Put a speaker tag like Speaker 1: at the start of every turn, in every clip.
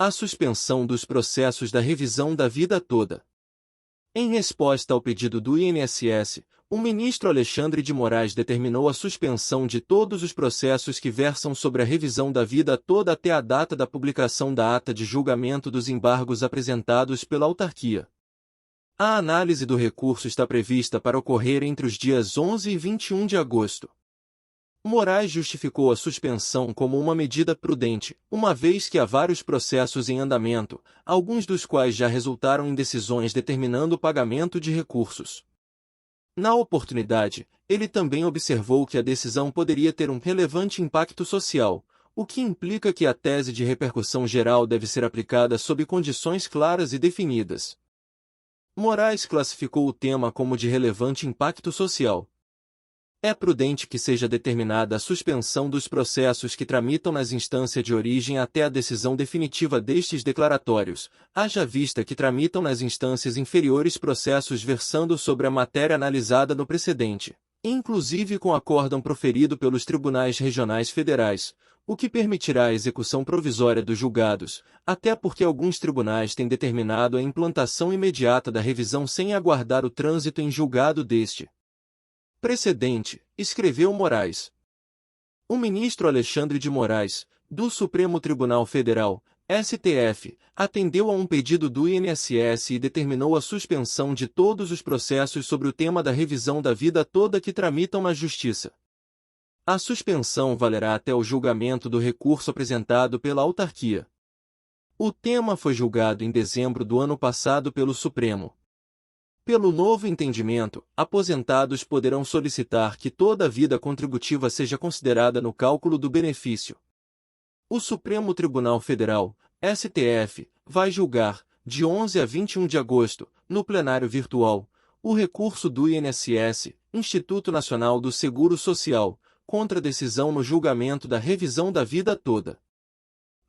Speaker 1: A suspensão dos processos da revisão da vida toda. Em resposta ao pedido do INSS, o ministro Alexandre de Moraes determinou a suspensão de todos os processos que versam sobre a revisão da vida toda até a data da publicação da ata de julgamento dos embargos apresentados pela autarquia. A análise do recurso está prevista para ocorrer entre os dias 11 e 21 de agosto. Moraes justificou a suspensão como uma medida prudente, uma vez que há vários processos em andamento, alguns dos quais já resultaram em decisões determinando o pagamento de recursos. Na oportunidade, ele também observou que a decisão poderia ter um relevante impacto social, o que implica que a tese de repercussão geral deve ser aplicada sob condições claras e definidas. Moraes classificou o tema como de relevante impacto social. É prudente que seja determinada a suspensão dos processos que tramitam nas instâncias de origem até a decisão definitiva destes declaratórios, haja vista que tramitam nas instâncias inferiores processos versando sobre a matéria analisada no precedente, inclusive com acórdão proferido pelos tribunais regionais federais, o que permitirá a execução provisória dos julgados, até porque alguns tribunais têm determinado a implantação imediata da revisão sem aguardar o trânsito em julgado deste precedente, escreveu Moraes. O ministro Alexandre de Moraes, do Supremo Tribunal Federal, STF, atendeu a um pedido do INSS e determinou a suspensão de todos os processos sobre o tema da revisão da vida toda que tramitam na Justiça. A suspensão valerá até o julgamento do recurso apresentado pela autarquia. O tema foi julgado em dezembro do ano passado pelo Supremo. Pelo novo entendimento, aposentados poderão solicitar que toda a vida contributiva seja considerada no cálculo do benefício. O Supremo Tribunal Federal, STF, vai julgar, de 11 a 21 de agosto, no plenário virtual, o recurso do INSS, Instituto Nacional do Seguro Social, contra a decisão no julgamento da revisão da vida toda.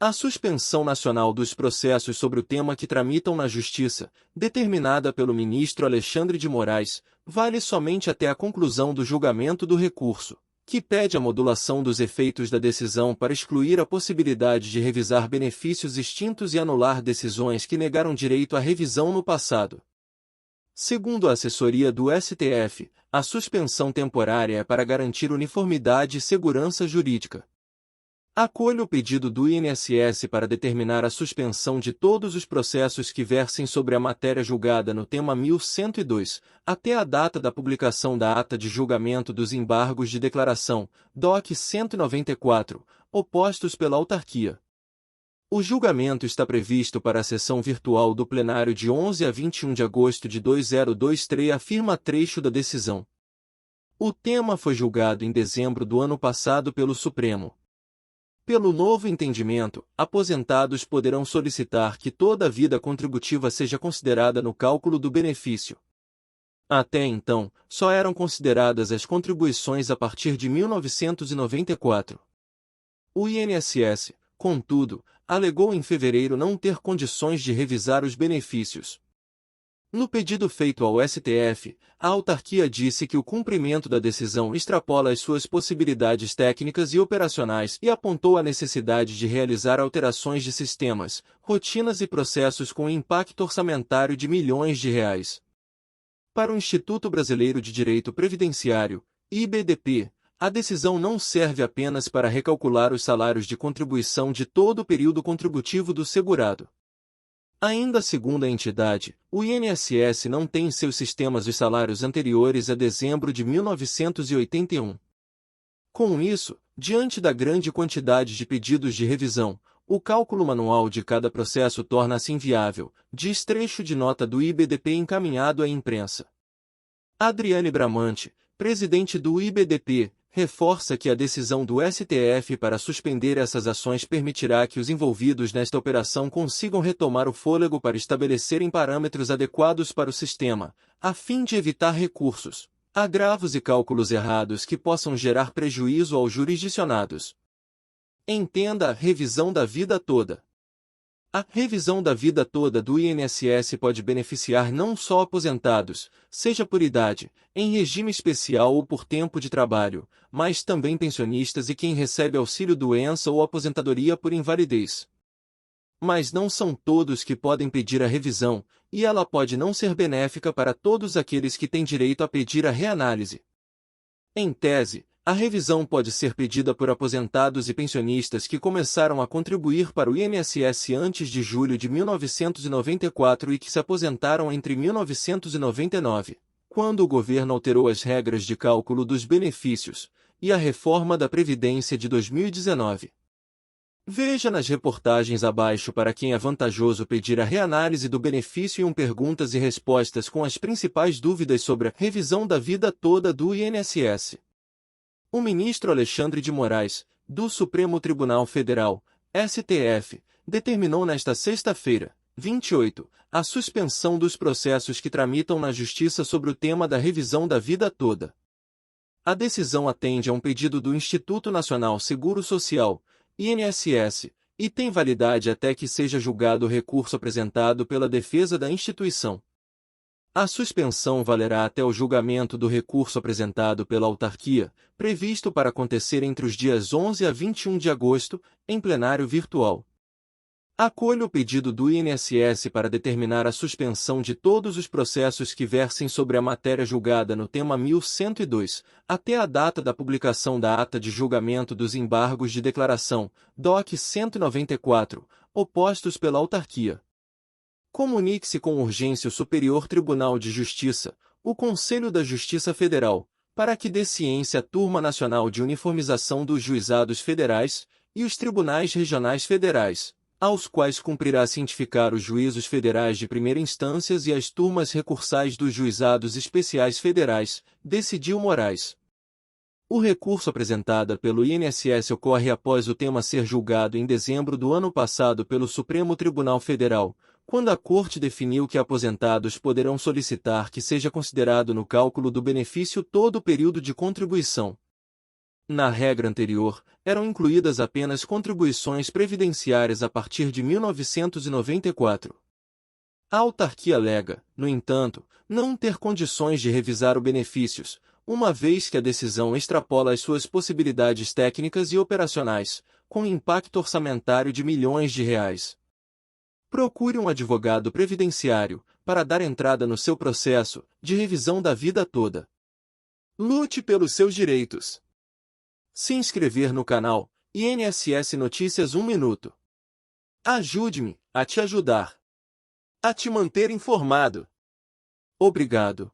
Speaker 1: A suspensão nacional dos processos sobre o tema que tramitam na Justiça, determinada pelo ministro Alexandre de Moraes, vale somente até a conclusão do julgamento do recurso, que pede a modulação dos efeitos da decisão para excluir a possibilidade de revisar benefícios extintos e anular decisões que negaram direito à revisão no passado. Segundo a assessoria do STF, a suspensão temporária é para garantir uniformidade e segurança jurídica. Acolho o pedido do INSS para determinar a suspensão de todos os processos que versem sobre a matéria julgada no tema 1102, até a data da publicação da ata de julgamento dos embargos de declaração, DOC 194, opostos pela autarquia. O julgamento está previsto para a sessão virtual do plenário de 11 a 21 de agosto de 2023, afirma trecho da decisão. O tema foi julgado em dezembro do ano passado pelo Supremo. Pelo novo entendimento, aposentados poderão solicitar que toda a vida contributiva seja considerada no cálculo do benefício. Até então, só eram consideradas as contribuições a partir de 1994. O INSS, contudo, alegou em fevereiro não ter condições de revisar os benefícios. No pedido feito ao STF, a autarquia disse que o cumprimento da decisão extrapola as suas possibilidades técnicas e operacionais e apontou a necessidade de realizar alterações de sistemas, rotinas e processos com impacto orçamentário de milhões de reais. Para o Instituto Brasileiro de Direito Previdenciário, IBDP, a decisão não serve apenas para recalcular os salários de contribuição de todo o período contributivo do segurado. Ainda segundo a entidade, o INSS não tem em seus sistemas os salários anteriores a dezembro de 1981. Com isso, diante da grande quantidade de pedidos de revisão, o cálculo manual de cada processo torna-se inviável, diz trecho de nota do IBDP encaminhado à imprensa. Adriane Bramante, presidente do IBDP, reforça que a decisão do STF para suspender essas ações permitirá que os envolvidos nesta operação consigam retomar o fôlego para estabelecerem parâmetros adequados para o sistema, a fim de evitar recursos, agravos e cálculos errados que possam gerar prejuízo aos jurisdicionados. Entenda a revisão da vida toda. A revisão da vida toda do INSS pode beneficiar não só aposentados, seja por idade, em regime especial ou por tempo de trabalho, mas também pensionistas e quem recebe auxílio-doença ou aposentadoria por invalidez. Mas não são todos que podem pedir a revisão, e ela pode não ser benéfica para todos aqueles que têm direito a pedir a reanálise. Em tese, a revisão pode ser pedida por aposentados e pensionistas que começaram a contribuir para o INSS antes de julho de 1994 e que se aposentaram entre 1999, quando o governo alterou as regras de cálculo dos benefícios, e a reforma da Previdência de 2019. Veja nas reportagens abaixo para quem é vantajoso pedir a reanálise do benefício e perguntas e respostas com as principais dúvidas sobre a revisão da vida toda do INSS. O ministro Alexandre de Moraes, do Supremo Tribunal Federal, STF, determinou nesta sexta-feira, 28, a suspensão dos processos que tramitam na Justiça sobre o tema da revisão da vida toda. A decisão atende a um pedido do Instituto Nacional Seguro Social, INSS, e tem validade até que seja julgado o recurso apresentado pela defesa da instituição. A suspensão valerá até o julgamento do recurso apresentado pela autarquia, previsto para acontecer entre os dias 11 a 21 de agosto, em plenário virtual. Acolho o pedido do INSS para determinar a suspensão de todos os processos que versem sobre a matéria julgada no tema 1102, até a data da publicação da ata de julgamento dos embargos de declaração, DOC 194, opostos pela autarquia. Comunique-se com urgência o Superior Tribunal de Justiça, o Conselho da Justiça Federal, para que dê ciência à Turma Nacional de Uniformização dos Juizados Federais e os Tribunais Regionais Federais, aos quais cumprirá cientificar os juízos federais de primeira instância e as turmas recursais dos juizados especiais federais, decidiu Moraes. O recurso apresentado pelo INSS ocorre após o tema ser julgado em dezembro do ano passado pelo Supremo Tribunal Federal, quando a Corte definiu que aposentados poderão solicitar que seja considerado no cálculo do benefício todo o período de contribuição. Na regra anterior, eram incluídas apenas contribuições previdenciárias a partir de 1994. A autarquia alega, no entanto, não ter condições de revisar os benefícios, uma vez que a decisão extrapola as suas possibilidades técnicas e operacionais, com impacto orçamentário de milhões de reais. Procure um advogado previdenciário para dar entrada no seu processo de revisão da vida toda. Lute pelos seus direitos. Se inscrever no canal INSS Notícias 1 Minuto. Ajude-me a te ajudar. A te manter informado. Obrigado.